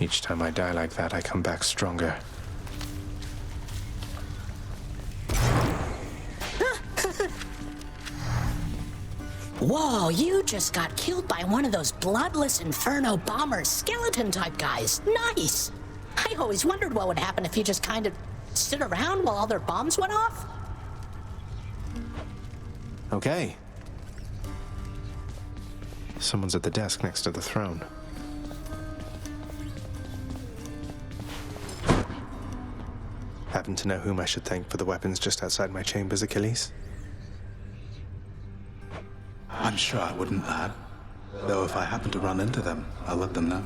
Each time I die like that, I come back stronger. Whoa, you just got killed by one of those bloodless inferno bomber skeleton type guys. Nice! I always wondered what would happen if you just kind of stood around while all their bombs went off. Okay. Someone's at the desk next to the throne. Happen to know whom I should thank for the weapons just outside my chambers, Achilles? I'm sure I wouldn't, lad. Though if I happen to run into them, I'll let them know.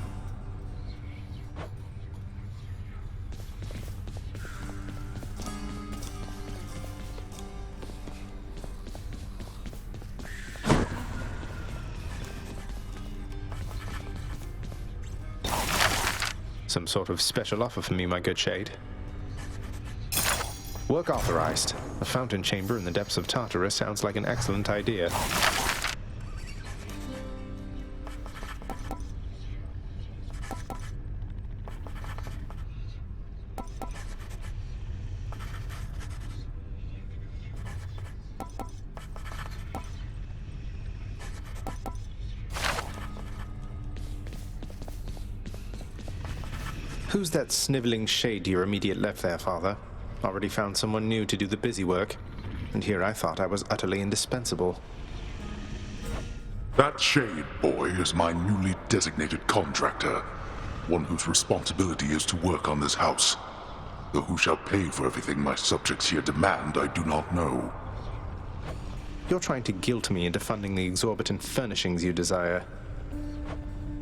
Some sort of special offer for me, my good shade. Work authorized. A fountain chamber in the depths of Tartarus sounds like an excellent idea. Who's that sniveling shade to your immediate left there, Father? Already found someone new to do the busy work, and here I thought I was utterly indispensable. That shade boy is my newly designated contractor, one whose responsibility is to work on this house. Though who shall pay for everything my subjects here demand, I do not know. You're trying to guilt me into funding the exorbitant furnishings you desire.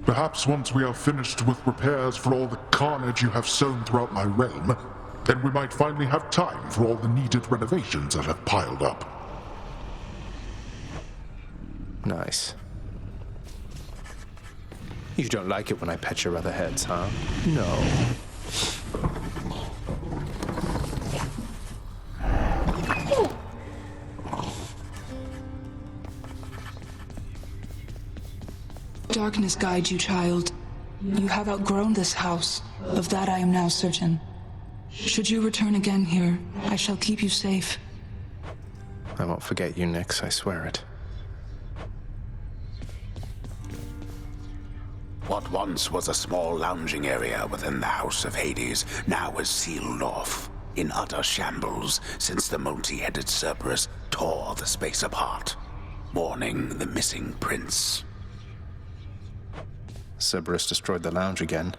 Perhaps once we are finished with repairs for all the carnage you have sown throughout my realm, then we might finally have time for all the needed renovations that have piled up. Nice. You don't like it when I pet your other heads, huh? No. Darkness guide you, child. You have outgrown this house. Of that I am now certain. Should you return again here, I shall keep you safe. I won't forget you, Nyx, I swear it. What once was a small lounging area within the House of Hades now is sealed off, in utter shambles, since the multi-headed Cerberus tore the space apart, mourning the missing prince. Cerberus destroyed the lounge again.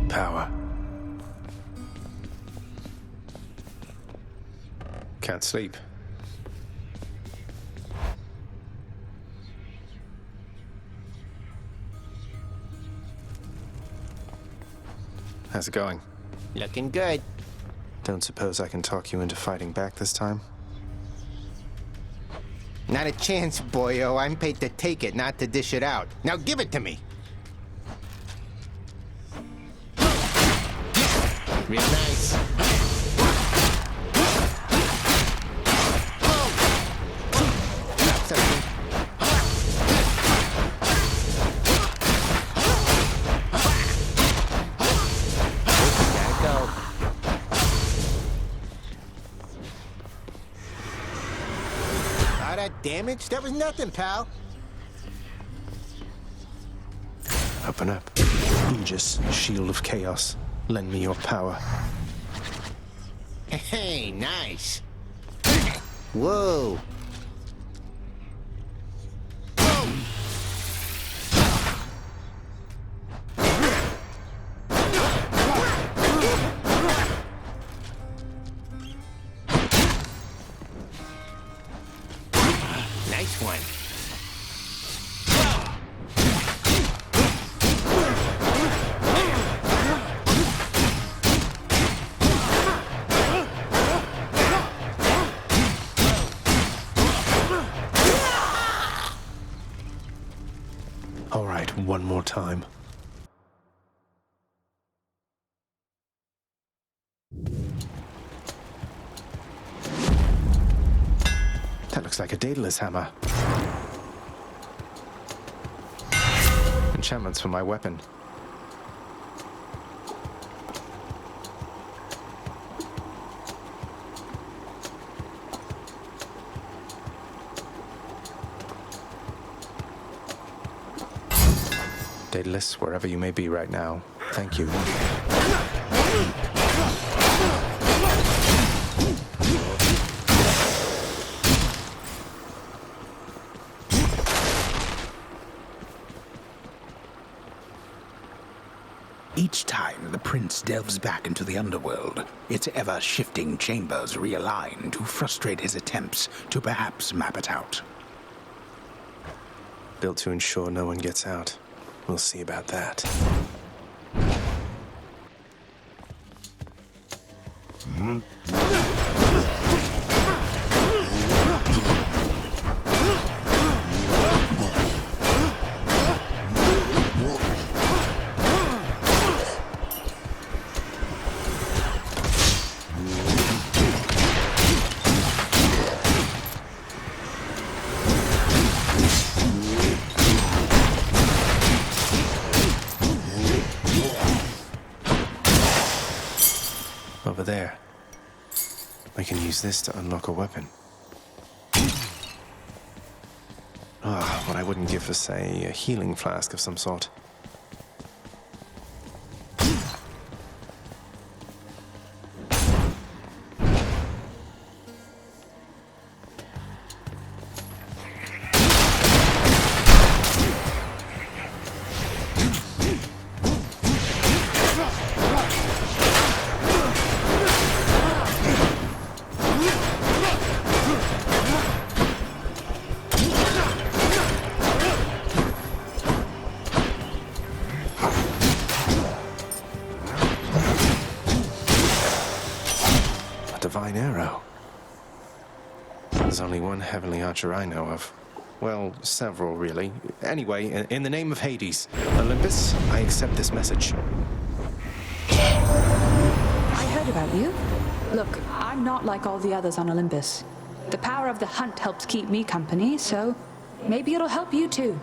Power. Can't sleep. How's it going? Looking good. Don't suppose I can talk you into fighting back this time? Not a chance, boyo. I'm paid to take it, not to dish it out. Now give it to me. Real nice. Drop something. Gotta go. All that damage? That was nothing, pal. Open up. Aegis, shield of chaos. Lend me your power. Hey, nice. Whoa. Nice one. one more time. That looks like a Daedalus hammer. Enchantments for my weapon. Daedalus, wherever you may be right now, thank you. Each time the prince delves back into the underworld, its ever-shifting chambers realign to frustrate his attempts to perhaps map it out. Built to ensure no one gets out. We'll see about that. Over there. I can use this to unlock a weapon. Ah, what I wouldn't give for, say, a healing flask of some sort. Divine arrow. There's only one heavenly archer I know of. Well, several, really. Anyway, in the name of Hades, Olympus, I accept this message. I heard about you. Look, I'm not like all the others on Olympus. The power of the hunt helps keep me company, so maybe it'll help you too.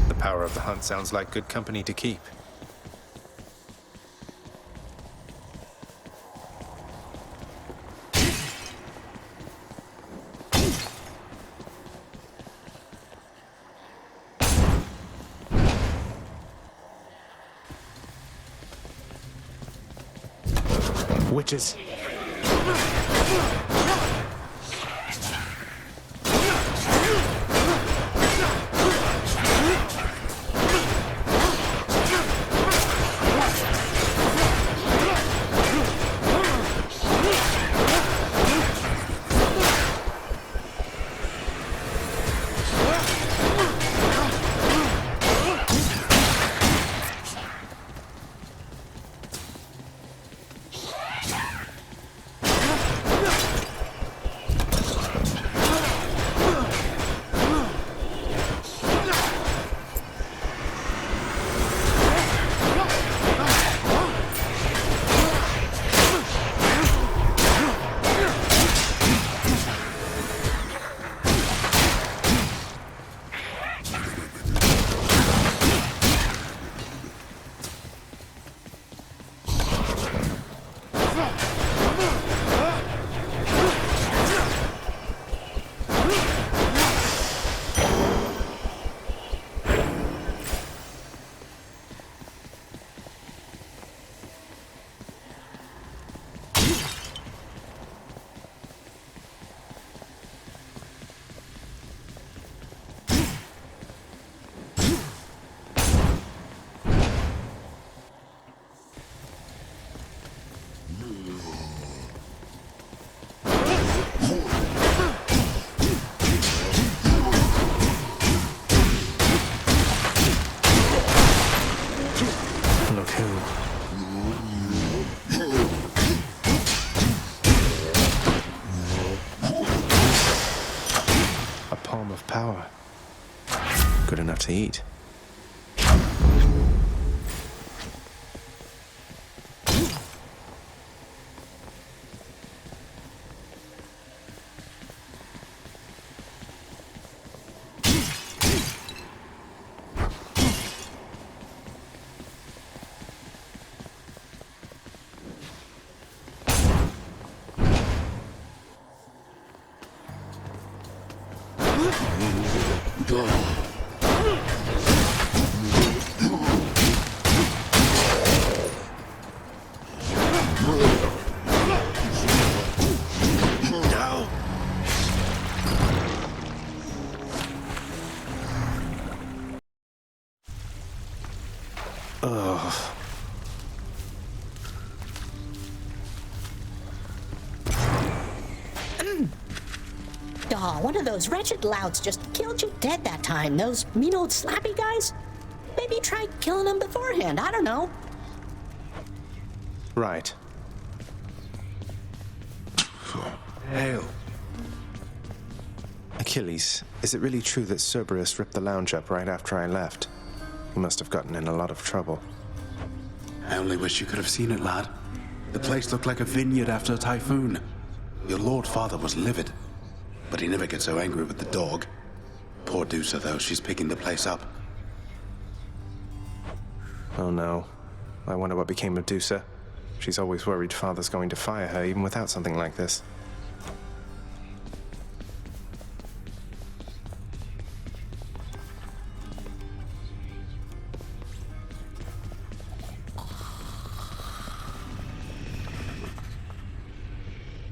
The power of the hunt sounds like good company to keep. Witches. Look who. A palm of power. Good enough to eat. Oh, one of those wretched louts just killed you dead that time. Those mean old slappy guys? Maybe try killing them beforehand. I don't know. Right. Hail. Achilles, is it really true that Cerberus ripped the lounge up right after I left? He must have gotten in a lot of trouble. I only wish you could have seen it, lad. The place looked like a vineyard after a typhoon. Your Lord Father was livid, but he never gets so angry with the dog. Poor Dusa, though, she's picking the place up. Oh no. I wonder what became of Dusa. She's always worried Father's going to fire her, even without something like this.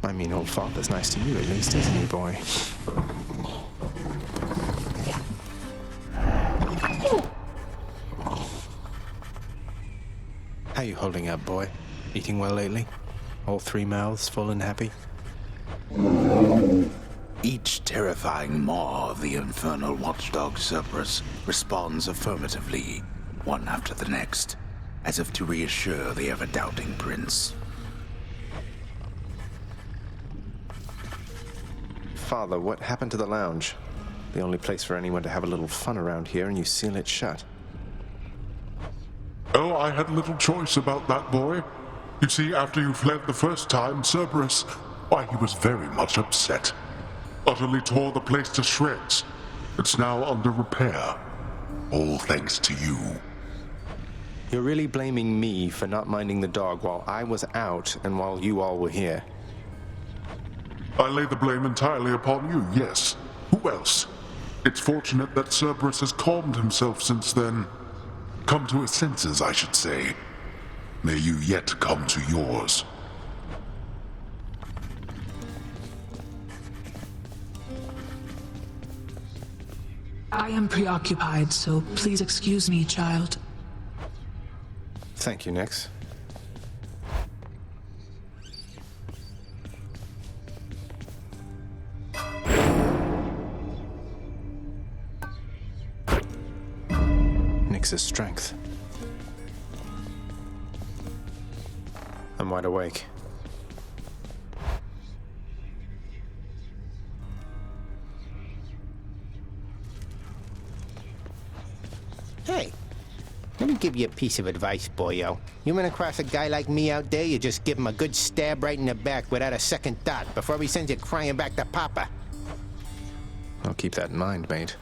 I mean, old Father's nice to you at least, isn't he, boy? How you holding up, boy? Eating well lately? All three mouths full and happy? Each terrifying maw of the infernal watchdog Cerberus responds affirmatively, one after the next, as if to reassure the ever-doubting prince. Father, what happened to the lounge? The only place for anyone to have a little fun around here, and you seal it shut. Oh, I had little choice about that, boy. You see, after you fled the first time, Cerberus, why, he was very much upset. Utterly tore the place to shreds. It's now under repair. All thanks to you. You're really blaming me for not minding the dog while I was out and while you all were here. I lay the blame entirely upon you, yes. Who else? It's fortunate that Cerberus has calmed himself since then. Come to his senses, I should say. May you yet come to yours. I am preoccupied, so please excuse me, child. Thank you, Nix. Nix's strength. I'm wide awake. Hey, let me give you a piece of advice, boyo. You run across a guy like me out there, you just give him a good stab right in the back without a second thought before he sends you crying back to Papa. I'll keep that in mind, mate.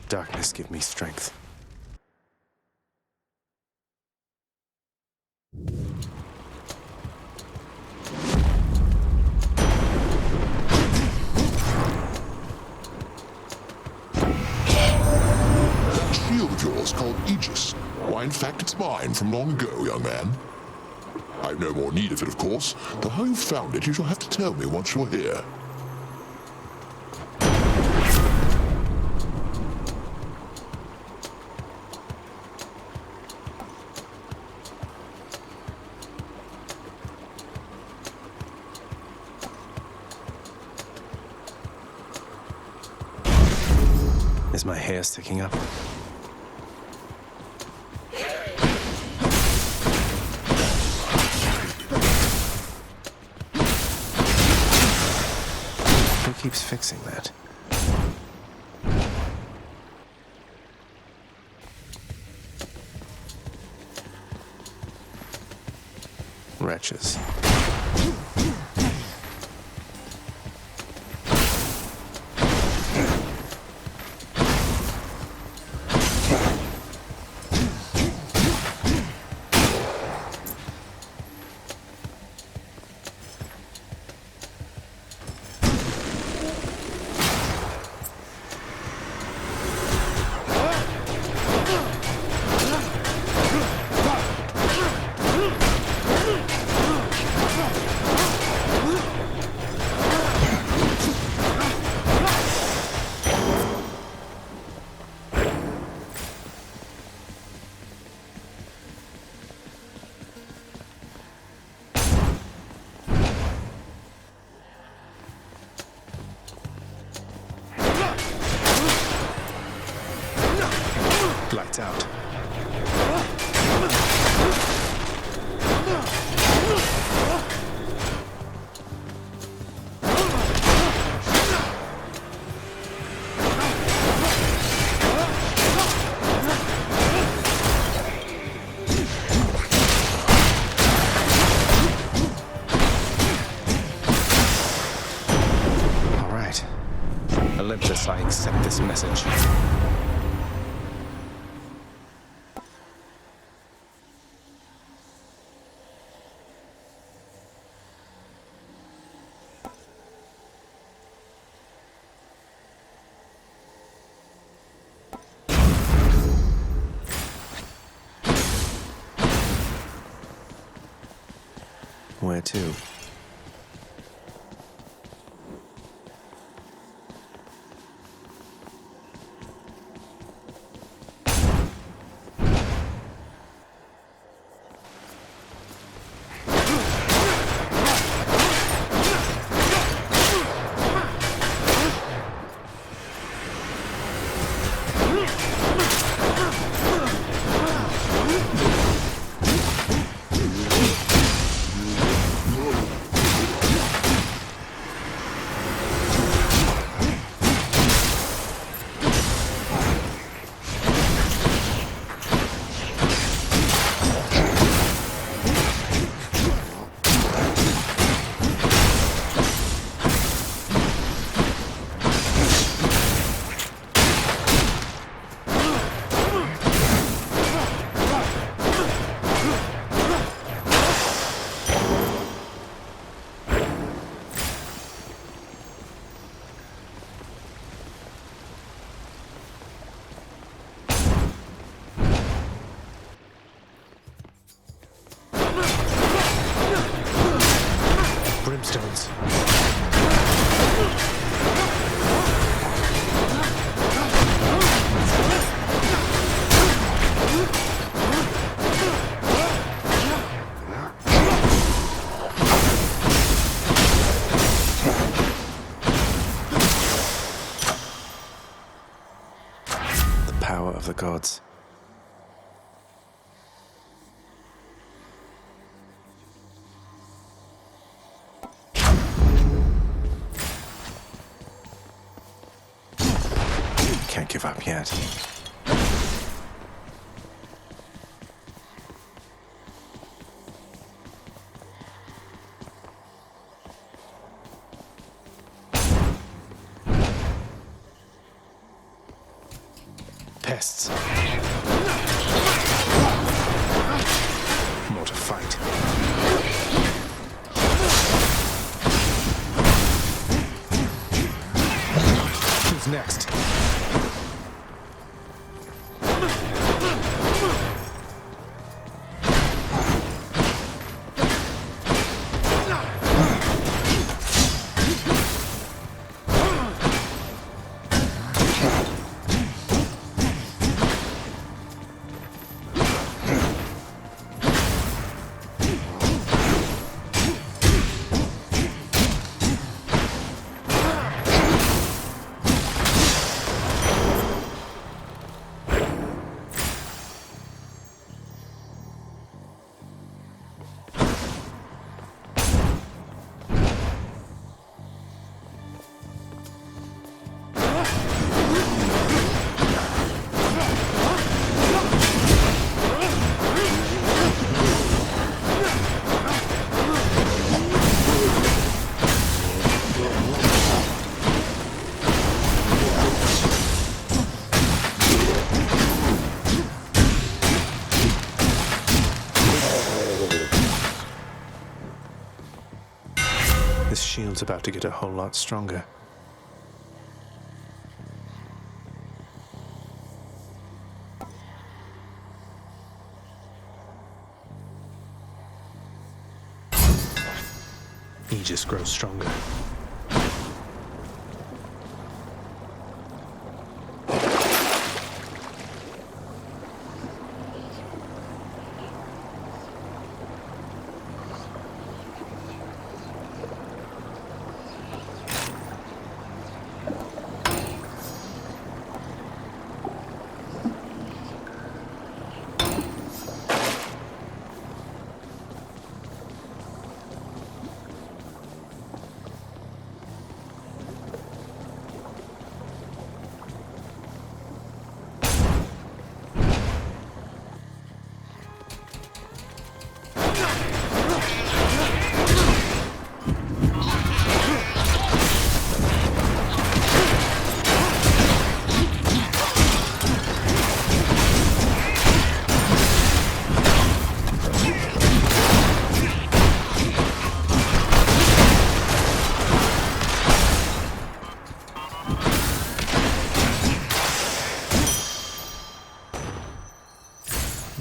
Darkness, give me strength. why in fact it's mine from long ago, young man. I've no more need of it, of course, though how you found it you shall have to tell me once you're here. Is my hair sticking up? Who keeps fixing that? Wretches. Lights out. All right. Olympus, I accept this message. Where to? Brimstones. The power of the gods. Can't give up yet. Pests. More to fight. Who's next? This shield's about to get a whole lot stronger. He just grows stronger.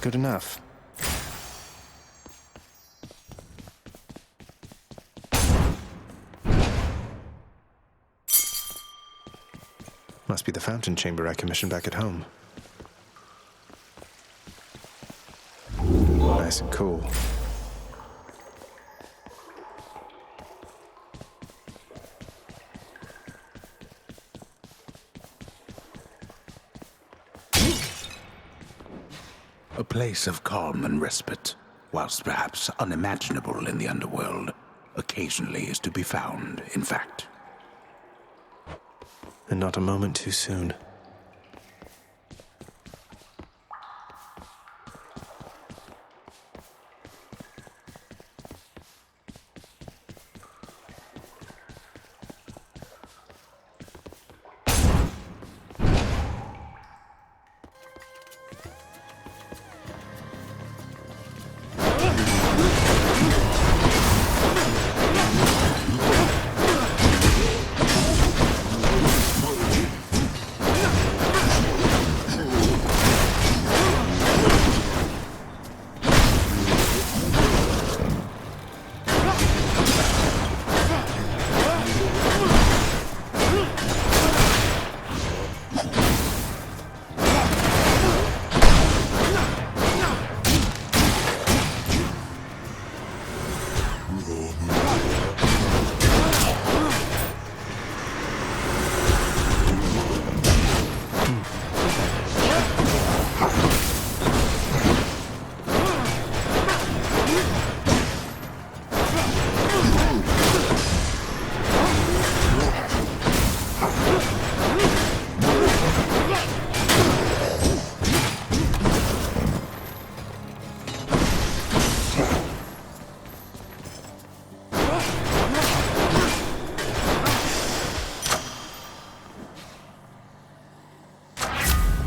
Good enough. Must be the fountain chamber I commissioned back at home. Nice and cool. A place of calm and respite, whilst perhaps unimaginable in the underworld, occasionally is to be found, in fact. And not a moment too soon.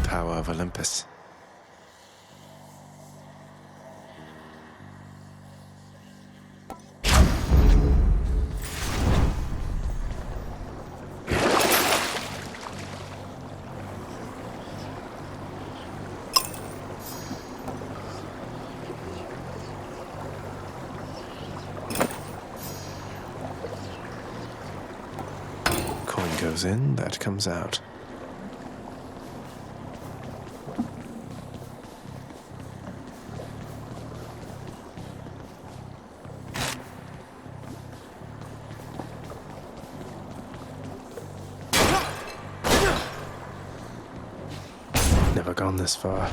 Power of Olympus. Coin goes in, that comes out. Never gone this far.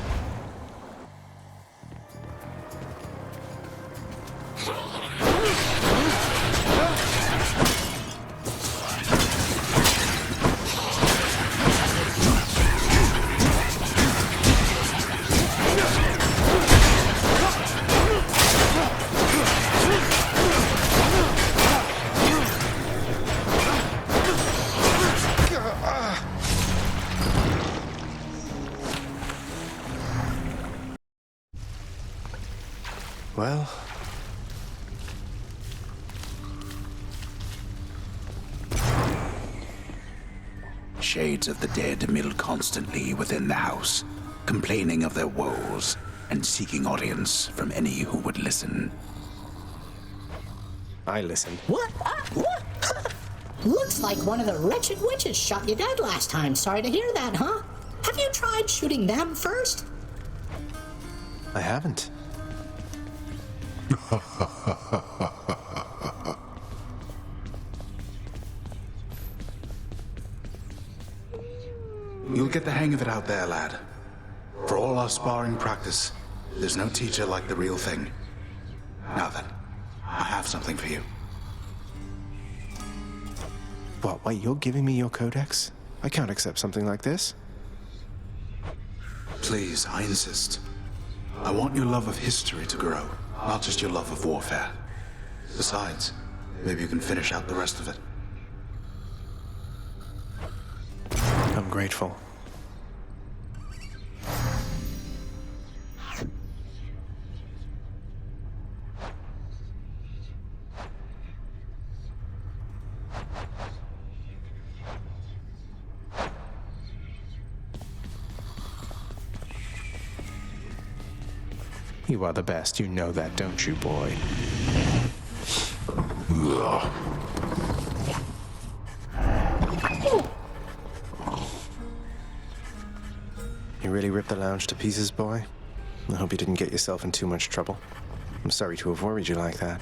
Well, shades of the dead mill constantly within the house, complaining of their woes and seeking audience from any who would listen. I listened. What? What? Looks like one of the wretched witches shot you dead last time. Sorry to hear that, huh? Have you tried shooting them first? I haven't. You'll get the hang of it out there, lad. For all our sparring practice, there's no teacher like the real thing. Now then, I have something for you. What, wait, you're giving me your codex? I can't accept something like this. Please, I insist. I want your love of history to grow, not just your love of warfare. Besides, maybe you can finish out the rest of it. I'm grateful. You are the best, you know that, don't you, boy? Ugh. You really ripped the lounge to pieces, boy? I hope you didn't get yourself in too much trouble. I'm sorry to have worried you like that.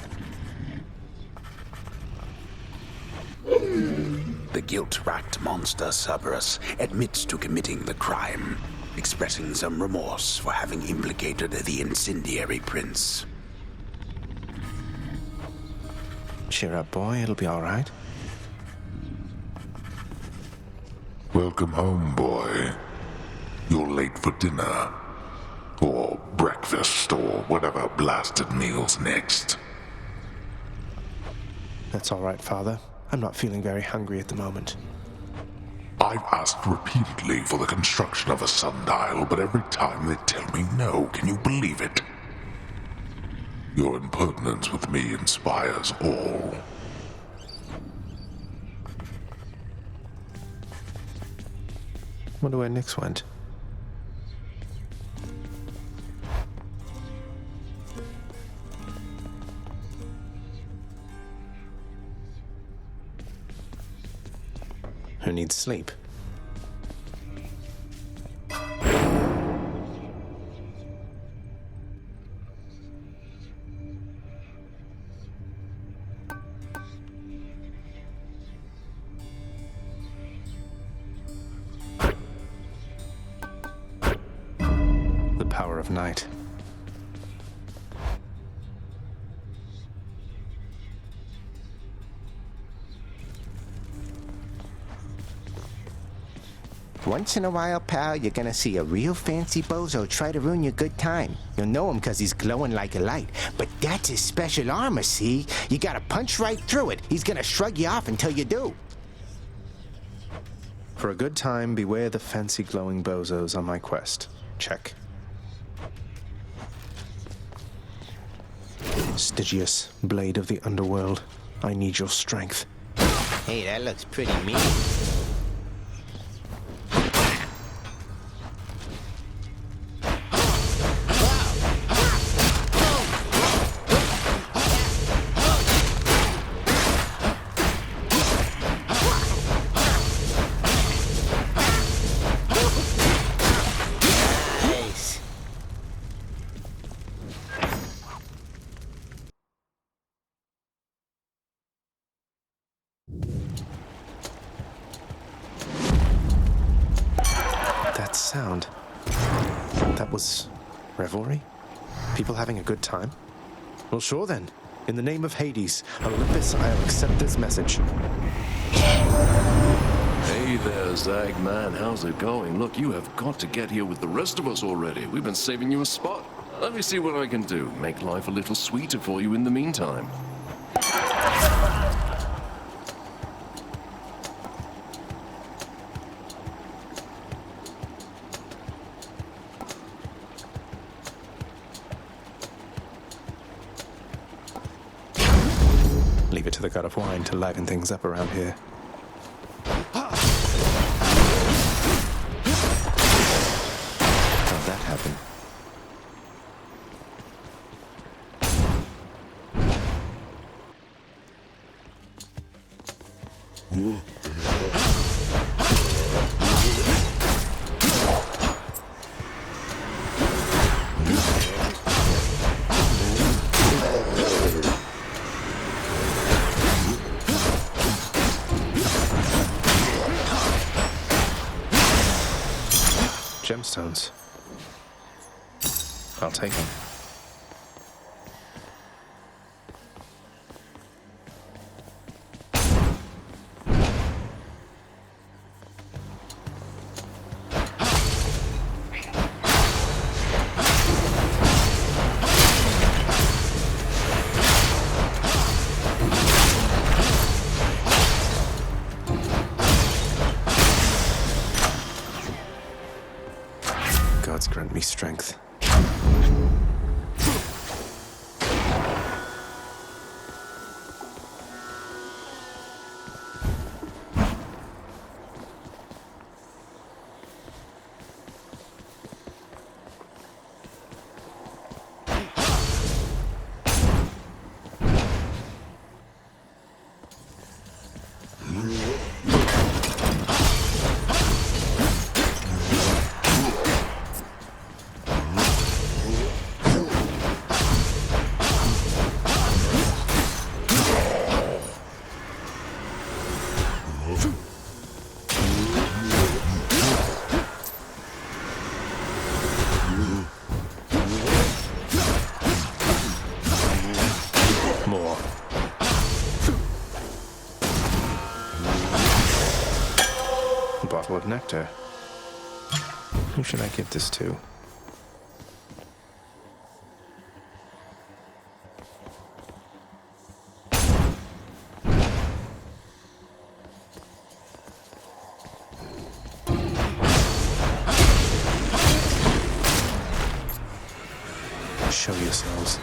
The guilt-racked monster Cerberus admits to committing the crime, expressing some remorse for having implicated the incendiary prince. Cheer up, boy. It'll be all right. Welcome home, boy. You're late for dinner. Or breakfast, or whatever blasted meal's next. That's all right, Father. I'm not feeling very hungry at the moment. I've asked repeatedly for the construction of a sundial, but every time they tell me no. Can you believe it? Your impertinence with me inspires all. Wonder where Nyx went. Who needs sleep? The power of night. Once in a while, pal, you're gonna see a real fancy bozo try to ruin your good time. You'll know him because he's glowing like a light. But that's his special armor, see? You gotta punch right through it. He's gonna shrug you off until you do. For a good time, beware the fancy glowing bozos on my quest. Check. Stygius, blade of the underworld. I need your strength. Hey, that looks pretty mean. That sound. That was revelry? People having a good time? Well, sure then. In the name of Hades, Olympus, I'll accept this message. Hey there, Zag, man. How's it going? Look, you have got to get here with the rest of us already. We've been saving you a spot. Let me see what I can do. Make life a little sweeter for you in the meantime. Leave it to the god of wine to liven things up around here. Gemstones. I'll take them. Gods grant me strength. More. A bottle of nectar. Who should I give this to? Show yourselves.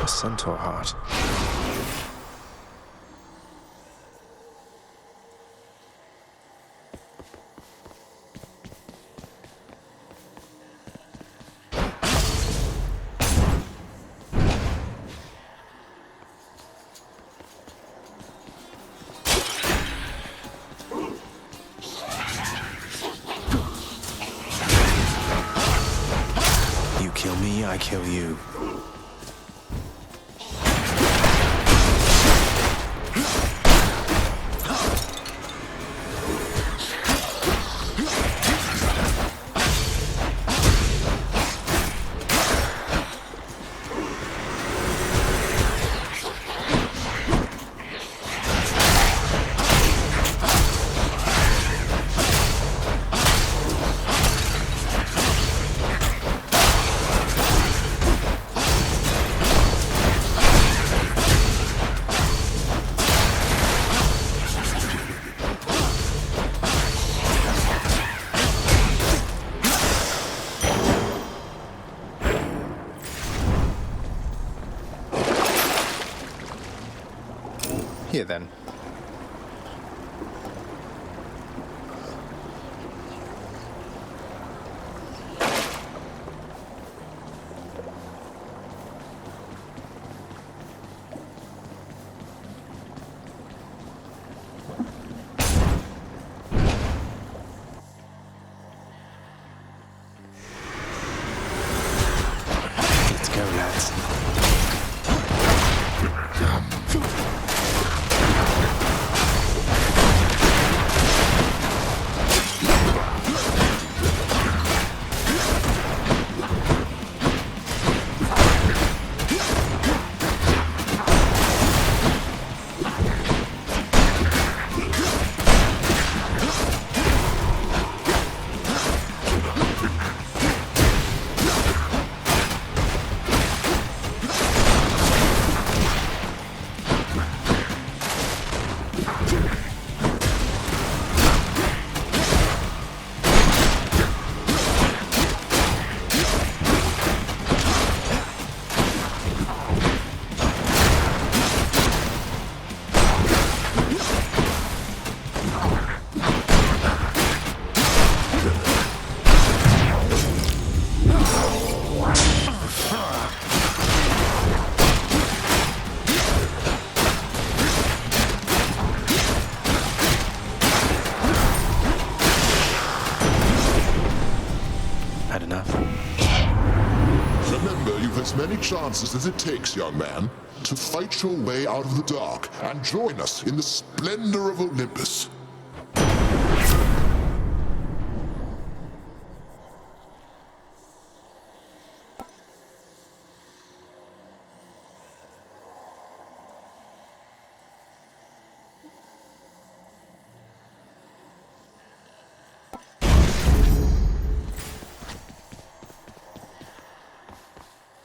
A centaur heart. You kill me, I kill you. Here then. Let's go, lads. as many chances as it takes, young man, to fight your way out of the dark and join us in the splendor of Olympus.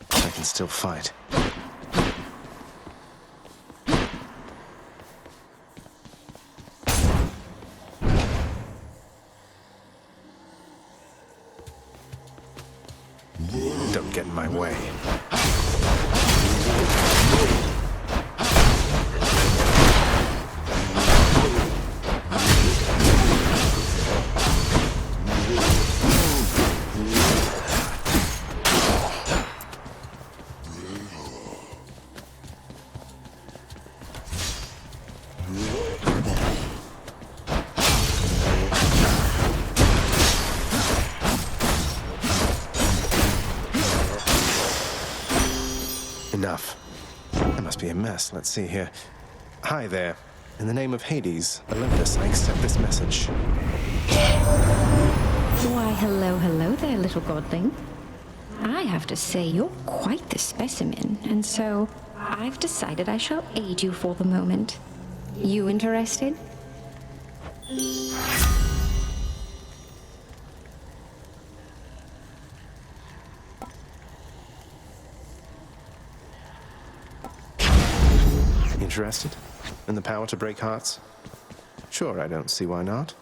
I can still fight. Don't get in my way. Enough. That must be a mess. Let's see here. Hi there. In the name of Hades, Olympus, I accept this message. Why, hello there, little godling. I have to say, you're quite the specimen, and so I've decided I shall aid you for the moment. You interested? Interested in the power to break hearts? Sure, I don't see why not.